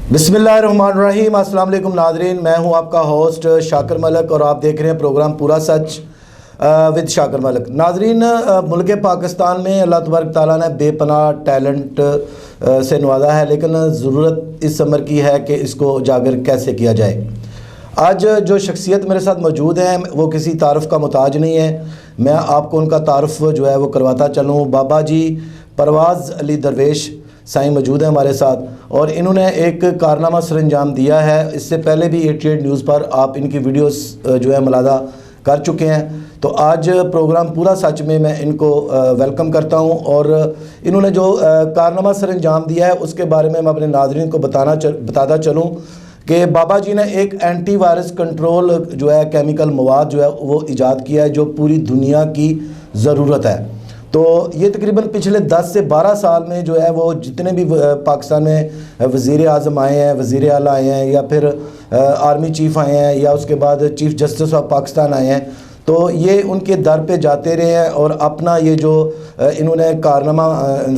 बिस्मिल्लाहिर्रहमानिर्रहीम। अस्सलाम वालेकुम नाज़रीन, मैं हूं आपका होस्ट शाकिर मलिक और आप देख रहे हैं प्रोग्राम पूरा सच विद शाकिर मलिक। नाज़रीन, मुल्क पाकिस्तान में अल्लाह तबारक तआला ने बेपनाह टैलेंट से नवाजा है, लेकिन ज़रूरत इस अमर की है कि इसको उजागर कैसे किया जाए। आज जो शख्सियत मेरे साथ मौजूद हैं वो किसी तारफ़ का मुताज नहीं है, मैं आपको उनका तारफ़ जो है वो करवाता चलूँ। बाबा जी परवाज़ अली दरवेश साईं मौजूद है हमारे साथ, और इन्होंने एक कारनामा सर अंजाम दिया है। इससे पहले भी 88 न्यूज़ पर आप इनकी वीडियोस जो है मुलादा कर चुके हैं। तो आज प्रोग्राम पूरा सच में मैं इनको वेलकम करता हूं, और इन्होंने जो कारनामा सर अंजाम दिया है उसके बारे में मैं अपने नाज़रीन को बताता चलूं कि बाबा जी ने एक एंटी वायरस कंट्रोल जो है केमिकल मवाद जो है वो ईजाद किया है, जो पूरी दुनिया की ज़रूरत है। तो ये तकरीबन पिछले 10 से 12 साल में जो है वो जितने भी पाकिस्तान में वज़ीर आज़म आए हैं, वज़ीर आला आए हैं, या फिर आर्मी चीफ़ आए हैं, या उसके बाद चीफ़ जस्टिस ऑफ पाकिस्तान आए हैं, तो ये उनके दर पे जाते रहे हैं और अपना ये जो इन्होंने कारनामा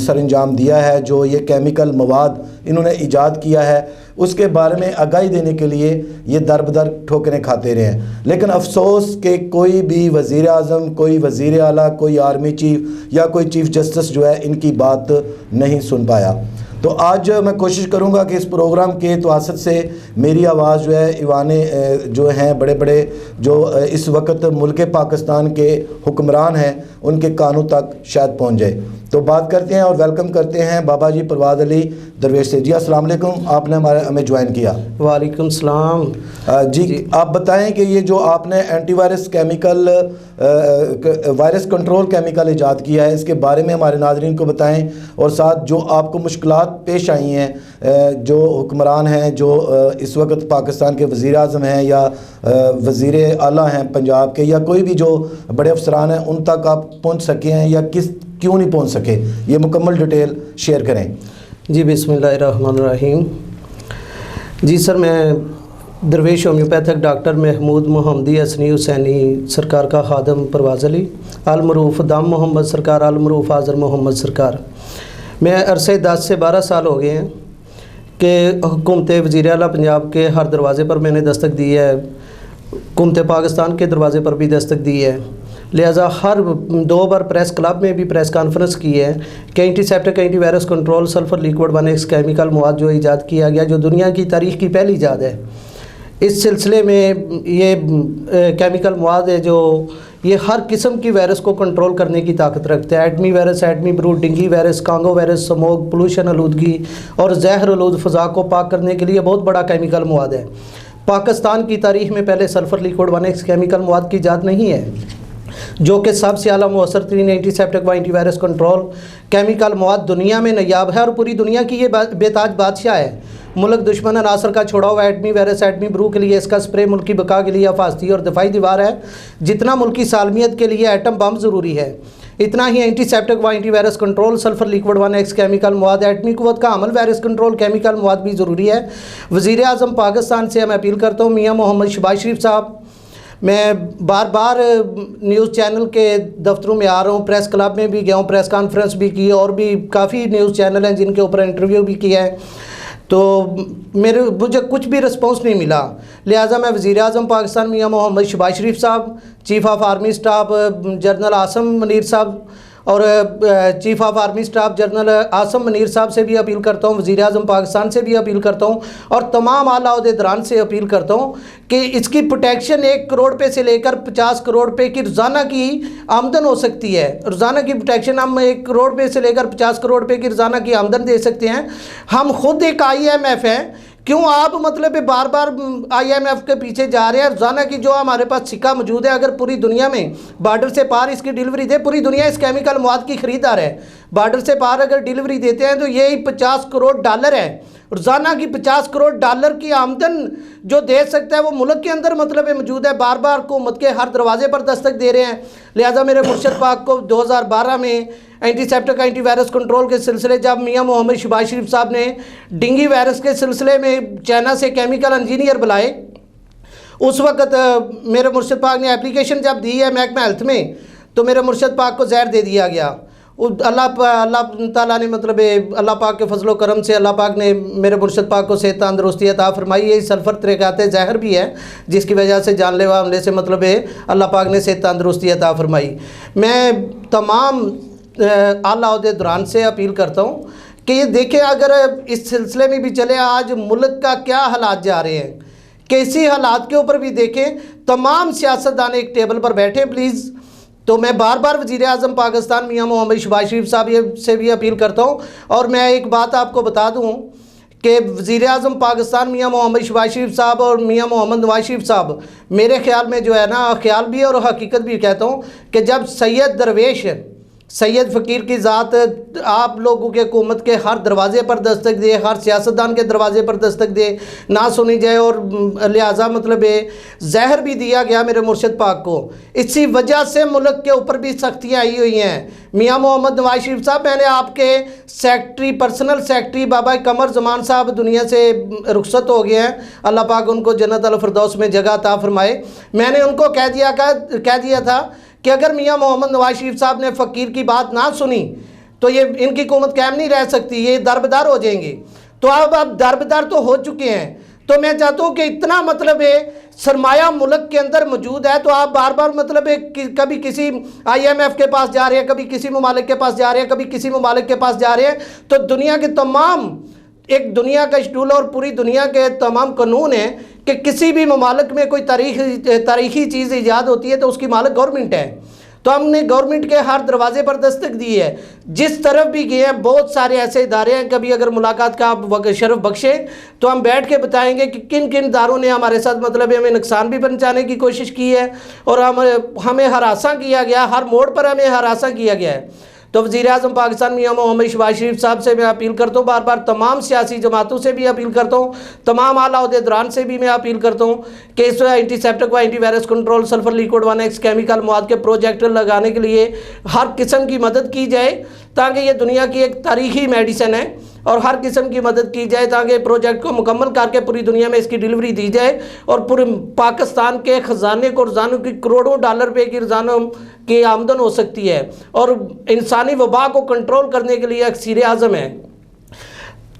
सर अंजाम दिया है, जो ये केमिकल मवाद इन्होंने ईजाद किया है, उसके बारे में आगाही देने के लिए ये दर बदर ठोकरें खाते रहे हैं। लेकिन अफसोस कि कोई भी वज़ीर आज़म, कोई वज़ीर आला, कोई आर्मी चीफ़ या कोई चीफ़ जस्टिस जो है इनकी बात नहीं सुन पाया। तो आज मैं कोशिश करूंगा कि इस प्रोग्राम के तवासत से मेरी आवाज़ जो है ईवाने जो हैं बड़े बड़े जो इस वक्त मुल्क पाकिस्तान के हुक्मरान हैं उनके कानों तक शायद पहुंच जाए। तो बात करते हैं और वेलकम करते हैं बाबा जी परवाज़ अली दरवेश से। जी अस्सलाम वालेकुम, आपने हमें ज्वाइन किया। वालेकुम सलाम। जी आप बताएं कि ये जो आपने antivirus chemical virus control chemical ईजाद किया है, इसके बारे में हमारे नाज़रीन को बताएं, और साथ जो आपको मुश्किलात पेश आई हैं, जो हुक्मरान हैं, जो इस वक्त पाकिस्तान के वज़ीर आज़म हैं या वज़ीर आला हैं पंजाब के, या कोई भी जो बड़े अफसरान हैं, उन तक आप पहुँच सके हैं या क्यों नहीं पहुँच सके, ये मुकम्मल डिटेल शेयर करें। जी बिस्मिल्लाहिर्रहमानिर्रहीम। जी सर, मैं दरवेश होम्योपैथिक डॉक्टर महमूद मोहम्मदी हसनी हुसैनी सरकार का खादम परवाज़ अली अलमरूफ़ दाम मोहम्मद सरकार अलमरूफ़ आज़र मोहम्मद सरकार। मैं अरसे 10 से 12 साल हो गए हैं कि हुकूमत वज़ीर आला पंजाब के हर दरवाज़े पर मैंने दस्तक दी है, हुकूमत पाकिस्तान के दरवाज़े पर भी दस्तक दी है। लिहाजा हर 2 बार प्रेस क्लब में भी प्रेस कॉन्फ्रेंस की है कि antiseptic anti virus control sulphur liquid 1X chemical मवाद जो ईजाद किया गया, जो दुनिया की तारीख़ की पहली ईजाद है। इस सिलसिले में ये केमिकल मवाद है जो ये हर किस्म की वायरस को कंट्रोल करने की ताकत रखते हैं। एटमी वायरस, एटमी ब्रूड, dengue virus, Congo virus, smoke, pollution आलूदगी और जहर आलूद फ़ज़ा को पाक करने के लिए बहुत बड़ा केमिकल मवाद है। पाकिस्तान की तारीख़ में पहले सल्फर लिक्विड 1X केमिकल मवाद की ईजाद नहीं है, जो कि सबसे आला मुअस्सर तरीन एंटीसेप्टिक व एंटी वायरस कंट्रोल केमिकल मवाद दुनिया में नायाब है, और पूरी दुनिया की ये बेताज बादशाह है। मुल्क दुश्मन अनासर का छोड़ा हुआ एटमी वायरस, एटमी ब्रू के लिए इसका स्प्रे मुल्क की बका के लिए हिफाजती और दफाई दीवार है। जितना मुल्की सालमियत के लिए एटम बम ज़रूरी है, इतना ही एंटीसेप्टिक व anti virus control sulphur liquid 1X chemical मवाद, एटमी कुव्वत का अमल वायरस कंट्रोल केमिकल मवाद भी ज़रूरी है। वज़ीर आज़म पाकिस्तान से मैं अपील करता हूँ, मियाँ मोहम्मद शहबाज शरीफ साहब, मैं बार बार न्यूज़ चैनल के दफ्तरों में आ रहा हूँ, प्रेस क्लब में भी गया हूँ, प्रेस कॉन्फ्रेंस भी की, और भी काफ़ी न्यूज़ चैनल हैं जिनके ऊपर इंटरव्यू भी किया है, तो मुझे कुछ भी रिस्पांस नहीं मिला। लिहाजा मैं वज़ीर आज़म पाकिस्तान मियाँ मोहम्मद शहबाज शरीफ साहब, chief of army staff general Asim Munir साहब और chief of army staff general Asim Munir साहब से भी अपील करता हूँ, वज़ीर आज़म पाकिस्तान से भी अपील करता हूँ, और तमाम आला ओहदेदारान से अपील करता हूँ कि इसकी प्रोटेक्शन 1 करोड़ रुपये से लेकर 50 करोड़ रुपये की रोज़ाना की आमदन हो सकती है। रोज़ाना की प्रोटेक्शन हम 1 करोड़ रुपये से लेकर 50 करोड़ रुपये की रोज़ाना की आमदन दे सकते हैं। हम खुद एक IMF हैं, क्यों आप मतलब बार बार IMF के पीछे जा रहे हैं? रोज़ाना की जो हमारे पास सिक्का मौजूद है, अगर पूरी दुनिया में बॉर्डर से पार इसकी डिलीवरी दे, पूरी दुनिया इस केमिकल मवाद की खरीदार है। बॉर्डर से पार अगर डिलीवरी देते हैं तो यही 50 करोड़ डॉलर है। रोज़ाना की 50 करोड़ डॉलर की आमदन जो दे सकता है वो मुल्क के अंदर मतलब मौजूद है। बार बार हुकूमत के हर दरवाजे पर दस्तक दे रहे हैं। लिहाजा मेरे मुर्शद पाक को 2012 में एंटीसेप्टिक एंटी वायरस कंट्रोल के सिलसिले जब मियाँ मोहम्मद शहबाज शरीफ साहब ने डेंगू वायरस के सिलसिले में चाइना से केमिकल इंजीनियर बुलाए, उस वक्त मेरे मुर्शद पाक ने एप्लीकेशन जब दी है महकमा हेल्थ में, तो मेरे मुर्शद पाक को जहर दे दिया गया। अल्लाह ताला ने मतलब अल्लाह पाक के फजलो करम से अल्लाह पाक ने मेरे मुर्शद पाक को सेहत तंदरुस्ती अता फरमाई। ये सल्फर तरीक़ात ज़हर भी है जिसकी वजह से जानलेवा हमले से मतलब अल्लाह पाक ने सेहत तंदरुस्ती अता फरमाई। मैं तमाम आला ओहदेदारान से अपील करता हूँ कि ये देखें, अगर इस सिलसिले में भी चले, आज मुल्क का क्या हालात जा रहे हैं, कैसी हालात के ऊपर भी देखें, तमाम सियासतदान एक टेबल पर बैठे प्लीज़। तो मैं बार बार वज़ीर आज़म पाकिस्तान मियाँ मोहम्मद शहबाज शरीफ साहब से भी अपील करता हूँ। और मैं एक बात आपको बता दूँ कि वज़ीर आज़म पाकिस्तान मियाँ मोहम्मद शहबाज शरीफ साहब और मियाँ मोहम्मद नवाज शरीफ साहब, मेरे ख्याल में जो है ना, ख्याल भी और हकीकत भी कहता हूँ कि जब सैयद दरवेश सैयद फ़कीर की ज़ात आप लोगों के हुकूमत के हर दरवाज़े पर दस्तक दे, हर सियासतदान के दरवाज़े पर दस्तक दे, ना सुनी जाए, और लिहाजा मतलब ज़हर भी दिया गया मेरे मुर्शद पाक को, इसी वजह से मुल्क के ऊपर भी सख्तियाँ आई हुई हैं। मियाँ मोहम्मद नवाज शरीफ साहब, मैंने आपके सेक्रेटरी, पर्सनल सेक्रेटरी बाबा कमर जमान साहब दुनिया से रुखसत हो गए हैं, अल्लाह पाक उनको जन्नत अल फिरदौस में जगह अता फरमाए। मैंने उनको कह दिया था कि अगर मियाँ मोहम्मद नवाज शरीफ साहब ने फ़कीर की बात ना सुनी तो ये इनकी हुकूमत कायम नहीं रह सकती, ये दरबदर हो जाएंगे। तो अब दरबदर तो हो चुके हैं। तो मैं चाहता हूँ कि इतना मतलब सरमाया मुल्क के अंदर मौजूद है, तो आप बार बार मतलब कभी किसी IMF के पास जा रहे हैं, कभी किसी ममालिक के पास जा रहे हैं, कभी किसी ममालिक के पास जा रहे हैं। तो दुनिया के तमाम, एक दुनिया का शेड्यूल और पूरी दुनिया के तमाम कानून हैं कि किसी भी ममालिक में कोई तारीखी चीज़ ईजाद होती है तो उसकी मालिक गवर्नमेंट है। तो हमने गवर्नमेंट के हर दरवाजे पर दस्तक दी है, जिस तरफ भी गए हैं। बहुत सारे ऐसे इदारे हैं, कभी अगर मुलाकात का आप शरफ बख्शें तो हम बैठ के बताएंगे कि किन किन इदारों ने हमारे साथ मतलब हमें नुकसान भी पहुँचाने की कोशिश की है और हमें हरासा किया गया, हर मोड़ पर हमें हरासा किया गया है। तो वज़ीर आज़म पाकिस्तान मियाँ मोहम्मद शहबाज शरीफ साहब से मैं अपील करता हूँ, बार बार तमाम सियासी जमातों से भी अपील करता हूँ, तमाम आला ओहदेदारान से भी मैं अपील करता हूँ कि इस एंटीसेप्टिक व antivirus control sulphur liquid 1X chemical मवाद के प्रोजेक्ट लगाने के लिए हर किस्म की मदद की जाए, ताकि ये दुनिया की एक तारीखी मेडिसिन है और हर किस्म की मदद की जाए ताकि प्रोजेक्ट को मुकम्मल करके पूरी दुनिया में इसकी डिलीवरी दी जाए और पूरे पाकिस्तान के ख़जाने को रोज़ाना की करोड़ों डॉलर रुपये की रोज़ाना की आमदन हो सकती है और इंसानी वबा को कंट्रोल करने के लिए अक्सीर आज़म है।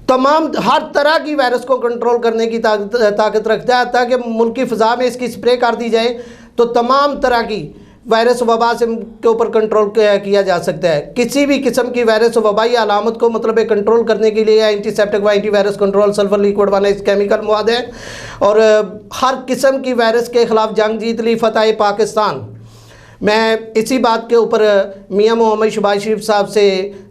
तमाम हर तरह की वायरस को कंट्रोल करने की ताकत रखता है, ताकि मुल्क की फ़िज़ा में इसकी स्प्रे कर दी जाए तो तमाम तरह की वायरस वबा से के ऊपर कंट्रोल किया जा सकता है। किसी भी किस्म की वायरस वबाई अलामत को मतलब कंट्रोल करने के लिए एंटीसेप्टिक व antivirus control sulphur liquid 1X chemical मवाद है और हर किस्म की वायरस के ख़िलाफ़ जंग जीत ली फतह पाकिस्तान। मैं इसी बात के ऊपर मियाँ मोहम्मद शहबाज शरीफ साहब से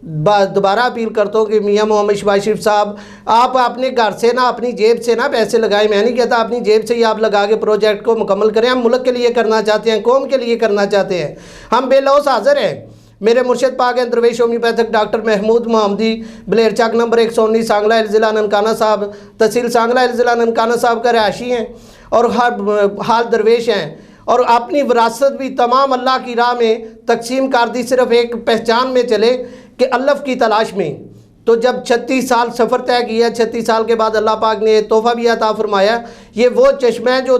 दोबारा अपील करता हूँ कि मियाँ मोहम्मद शहबाज शरीफ साहब, आप अपने घर से ना, अपनी जेब से ना पैसे लगाएं। मैं नहीं कहता अपनी जेब से ही आप लगा के प्रोजेक्ट को मुकम्मल करें। हम मुल्क के लिए करना चाहते हैं, कौम के लिए करना चाहते हैं, हम बेलौस हाज़िर हैं। मेरे मुर्शद पाक हैं दरवेश होम्योपैथिक डॉक्टर महमूद मोहम्मदी, बलेर चक नंबर 119 सांगला ज़िला ननकाना साहब, तहसील सांगला ज़िला ननकाना साहब का रहायशी हैं और हाल दरवेश हैं और अपनी विरासत भी तमाम अल्लाह की राह में तकसीम कर दी, सिर्फ एक पहचान में चले कि अल्लाह की तलाश में। तो जब 36 साल सफ़र तय किया, 36 साल के बाद अल्लाह पाक ने तोहफ़ा भी अता फरमाया। ये वो चश्मा है जो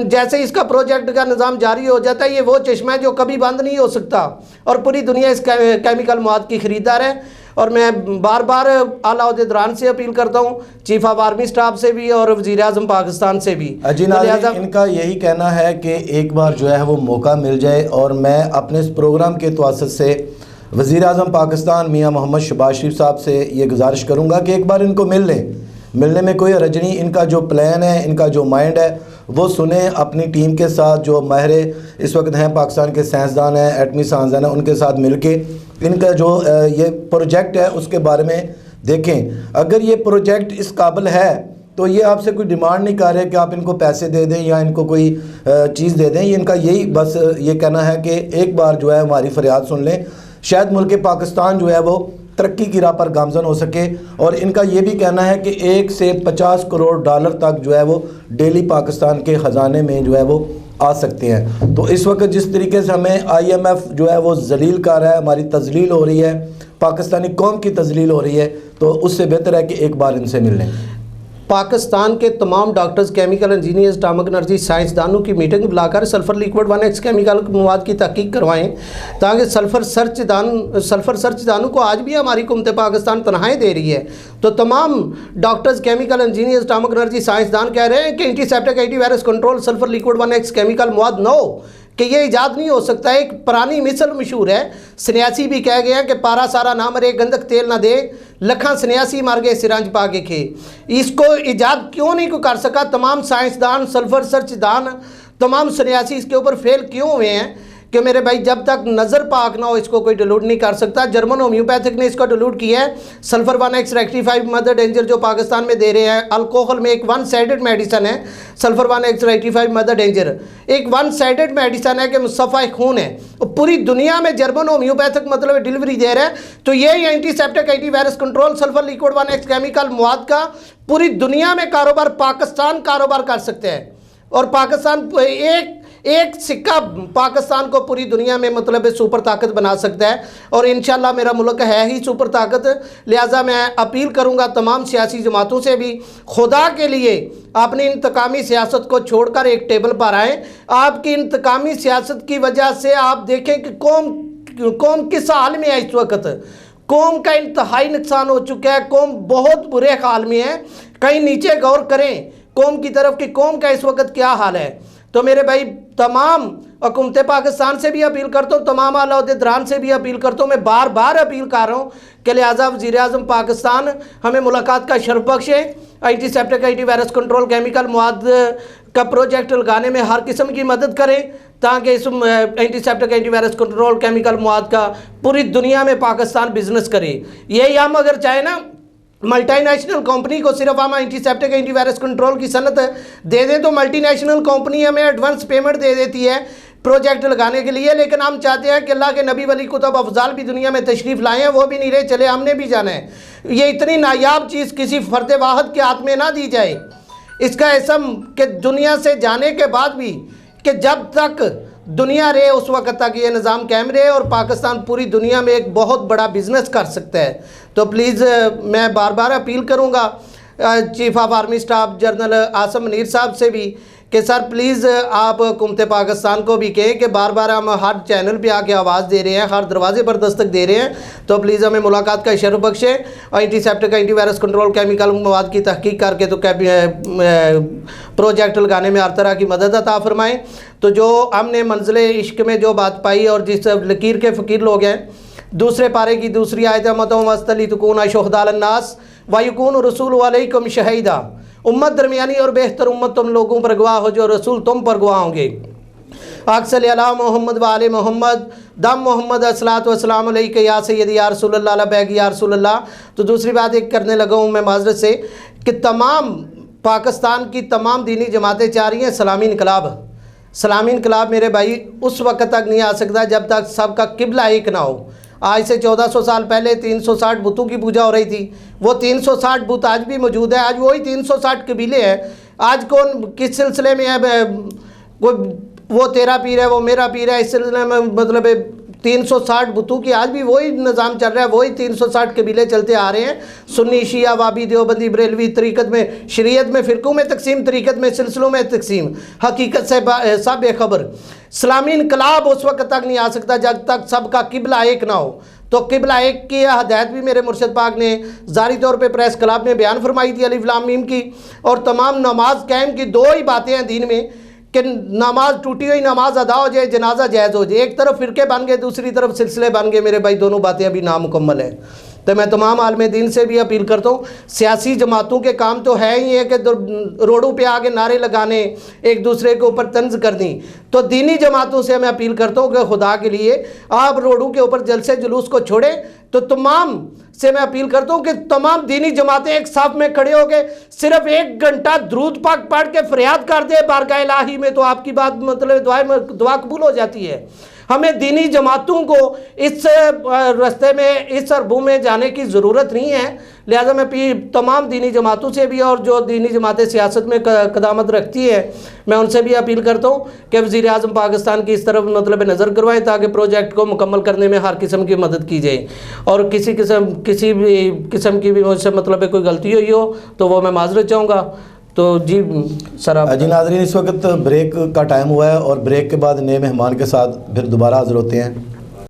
जैसे इसका प्रोजेक्ट का निज़ाम जारी हो जाता है, ये वो चश्मा है जो कभी बंद नहीं हो सकता और पूरी दुनिया इस केमिकल मवाद की ख़रीदार है। और मैं बार बार आला ओहदेदारान से अपील करता हूँ, चीफ ऑफ आर्मी स्टाफ से भी और वज़ीर आज़म पाकिस्तान से भी। जी नाज़रीन, इनका यही कहना है कि एक बार जो है वो मौका मिल जाए और मैं अपने इस प्रोग्राम के तवसत से वज़ीर आज़म पाकिस्तान मियाँ मोहम्मद शहबाज शरीफ साहब से ये गुजारिश करूँगा कि एक बार इनको मिल लें। मिलने में कोई हरज नहीं, इनका जो प्लान है, इनका जो माइंड है वो सुने, अपनी टीम के साथ जो माहिर इस वक्त हैं पाकिस्तान के साइंसदान हैं, एटमी साइंसदान हैं, उनके साथ मिलके इनका जो ये प्रोजेक्ट है उसके बारे में देखें। अगर ये प्रोजेक्ट इस काबिल है तो ये आपसे कोई डिमांड नहीं कर रहे कि आप इनको पैसे दे दें या इनको कोई चीज़ दे दें। ये इनका यही बस ये कहना है कि एक बार जो है हमारी फरियाद सुन लें, शायद मुल्क पाकिस्तान जो है वो तरक्की की राह पर गामजन हो सके। और इनका ये भी कहना है कि 1 से 50 करोड़ डॉलर तक जो है वो डेली पाकिस्तान के ख़जाने में जो है वो आ सकते हैं। तो इस वक्त जिस तरीके से हमें IMF जो है वो जलील कर रहा है, हमारी तजलील हो रही है, पाकिस्तानी कौम की तजलील हो रही है, तो उससे बेहतर है कि एक बार इनसे मिल लें। पाकिस्तान के तमाम doctors, chemical engineers, atomic energy साइंसदानों की मीटिंग बुलाकर सल्फ़र लिक्विड 1X केमिकल मवाद की तहकीक करवाएं, ताकि सल्फ़र सर्चदानों को आज भी हमारी हुकूमत पाकिस्तान तनख्वाहें दे रही है। तो तमाम doctors, chemical engineers, atomic energy साइंसदान कह रहे हैं कि antiseptic, antivirus control, sulphur liquid 1X chemical मवाद न हो, कि ये ईजाद नहीं हो सकता। एक पुरानी मिसल मशहूर है, सन्यासी भी कह गए हैं कि पारा सारा ना मरे गंदक तेल ना दे, लखा सन्यासी मार गए सिरंज पा के खे। इसको ईजाद क्यों नहीं को कर सका? तमाम साइंसदान, सल्फर सर्चदान, तमाम सन्यासी इसके ऊपर फेल क्यों हुए हैं कि मेरे भाई जब तक नज़र पाक ना हो इसको कोई डिलूट नहीं कर सकता। जर्मन होम्योपैथिक ने इसको डिलूट किया है। Sulphur 1X rectified mother danger जो पाकिस्तान में दे रहे हैं, अल्कोहल में एक 1 साइडेड मेडिसन है sulphur 1X rectified mother danger, एक 1 साइडेड मेडिसन है कि मुसफ़ा खून है। पूरी दुनिया में जर्मन होम्योपैथिक मतलब डिलीवरी दे रहा है। तो ये antiseptic, antivirus control, sulphur liquid 1X chemical मवाद का पूरी दुनिया में कारोबार पाकिस्तान कारोबार कर सकते हैं। और पाकिस्तान एक सिक्का पाकिस्तान को पूरी दुनिया में मतलब सुपर ताकत बना सकता है। और इंशाल्लाह मेरा मुल्क है ही सुपर ताकत। लिहाजा मैं अपील करूंगा तमाम सियासी जमातों से भी, खुदा के लिए अपनी इंतकामी सियासत को छोड़कर एक टेबल पर आएँ। आपकी इंतकामी सियासत की वजह से आप देखें कि कौम किस हाल में है इस वक्त। कौम का इंतहाई नुकसान हो चुका है, कौम बहुत बुरे हाल में है। कहीं नीचे गौर करें कौम की तरफ कि कौम का इस वक्त क्या हाल है। तो मेरे भाई तमाम हुकूमत पाकिस्तान से भी अपील करता हूँ, तमाम आला ओहदेदारान से भी अपील करता हूँ, मैं बार बार अपील कर रहा हूँ कि लिहाजा वज़ीर-ए-आज़म पाकिस्तान हमें मुलाकात का शर्फ बख्शे। एंटीसेप्टिक, एंटीवायरस कंट्रोल केमिकल मवाद का प्रोजेक्ट लगाने में हर किस्म की मदद करें, ताकि इस एंटीसेप्टिक, एंटीवायरस कंट्रोल केमिकल मवाद का पूरी दुनिया में पाकिस्तान बिजनेस करे। यही हम अगर चाहे ना मल्टीनेशनल कंपनी को सिर्फ हम एंटीसेप्टिक, एंटीवायरस कंट्रोल की सनत दे दें तो मल्टीनेशनल कंपनी हमें एडवांस पेमेंट दे देती है प्रोजेक्ट लगाने के लिए। लेकिन हम चाहते हैं कि अल्लाह के नबी वली कुतुब अफजाल भी दुनिया में तशरीफ़ लाए हैं, वो भी नहीं रहे, चले हमने भी जाना है। ये इतनी नायाब चीज़ किसी फ़र्द वाहद के हाथ में ना दी जाए। इसका इसम कि दुनिया से जाने के बाद भी कि जब तक दुनिया रहे उस वक्त तक ये निज़ाम कायम रहे और पाकिस्तान पूरी दुनिया में एक बहुत बड़ा बिज़नेस कर सकता है। तो प्लीज़ मैं बार बार अपील करूँगा chief of army staff general Asim Munir साहब से भी कि सर प्लीज़ आप हुकूमत पाकिस्तान को भी कहें कि बार बार हम हर चैनल पे आके आवाज़ दे रहे हैं, हर दरवाजे पर दस्तक दे रहे हैं, तो प्लीज़ हमें मुलाकात का शर्फ बख्शे और एंटीसेप्टिक, एंटीवायरस कंट्रोल केमिकल मवाद की तहकीक करके तो प्रोजेक्ट लगाने में हर तरह की मदद अता फरमाएँ। तो जो हमने मंजिल इश्क में जो बात पाई और जिस लकीर के फ़कीर लोग हैं, दूसरे पारे की दूसरी आयत मतली तकून शोहदालन्नास वायुकून रसूल अलैकुम शहीदा, उम्मत दरमियानी और बेहतर उम्मत तुम लोगों पर गवाह हो जो रसूल तुम पर गवाह होंगे। अक्सल अला मोहम्मद व आले मोहम्मद दम मोहम्मद अस्सलातु वस्सलाम अलैका या सय्यदी या रसूलल्लाह ला बैग या रसूलल्लाह। तो दूसरी बात एक करने लगा हूँ मैं माजरत से कि तमाम पाकिस्तान की तमाम दीनी जमातें चाह रही हैं सलामी इनकलाब। सलामी इनकलाब मेरे भाई उस वक्त तक नहीं आ सकता जब तक सबका किबला एक ना हो। आज से 1400 साल पहले 360 बुतों की पूजा हो रही थी, वो 360 बुत आज भी मौजूद है। आज वही 360 कबीले हैं। आज कौन किस सिलसिले में है, वो तेरा पीर है, वो मेरा पीर है, इस सिलसिले में मतलब 360 बुतों की आज भी वही निज़ाम चल रहा है, वही 360 कबीले चलते आ रहे हैं। सुन्नी, शिया, वाबी, देवबंदी, बरेलवी, तरीक़त में, शरीयत में फ़िरक़ों में तकसीम, तरीक़त में सिलसिलों में तकसीम, हकीकत से सब बेखबर। इस्लामी इनकलाब उस वक्त तक नहीं आ सकता जब तक सबका किबला एक ना हो। तो किबला एक की हदायत भी मेरे मुर्शद पाक ने ज़ारी तौर पे प्रेस क्लब में बयान फरमाई थी अलिफ लाम मीम की। और तमाम नमाज कायम की दो ही बातें हैं दीन में कि नमाज टूटी हुई नमाज अदा हो जाए, जनाजा जायज़ हो जाए। एक तरफ फ़िरके बन गए, दूसरी तरफ सिलसिले बन गए। मेरे भाई दोनों बातें अभी नामुकम्मल है। तो मैं तमाम आलम दीन से भी अपील करता हूँ, सियासी जमातों के काम तो है ही है कि रोडों पे आगे नारे लगाने, एक दूसरे के ऊपर तंज करनी। तो दीनी जमातों से मैं अपील करता हूँ कि खुदा के लिए आप रोडों के ऊपर जलसे जुलूस को छोड़े। तो तमाम से मैं अपील करता हूँ कि तमाम दीनी जमातें एक साथ में खड़े हो गए, सिर्फ 1 घंटा दुरूद पाक पढ़ के फरियाद कर दे बारगाह इलाही में, तो आपकी बात मतलब दुआ कबूल हो जाती है। हमें दीनी जमातों को इस रास्ते में, इस अरबों में जाने की ज़रूरत नहीं है। लिहाजा मैं तमाम दीनी जमातों से भी, और जो दीनी जमातें सियासत में कदामत रखती है, मैं उनसे भी अपील करता हूँ कि वज़ीर आज़म पाकिस्तान की इस तरफ मतलब नज़र करवाएं, ताकि प्रोजेक्ट को मुकम्मल करने में हर किस्म की मदद की जाए। और किसी भी किस्म की भी मुझसे मतलब कोई गलती हुई हो तो वो मैं माजरत चाहूँगा। तो जी सर आप जी नाज़रीन, इस वक्त ब्रेक का टाइम हुआ है और ब्रेक के बाद नए मेहमान के साथ फिर दोबारा हाज़िर होते हैं।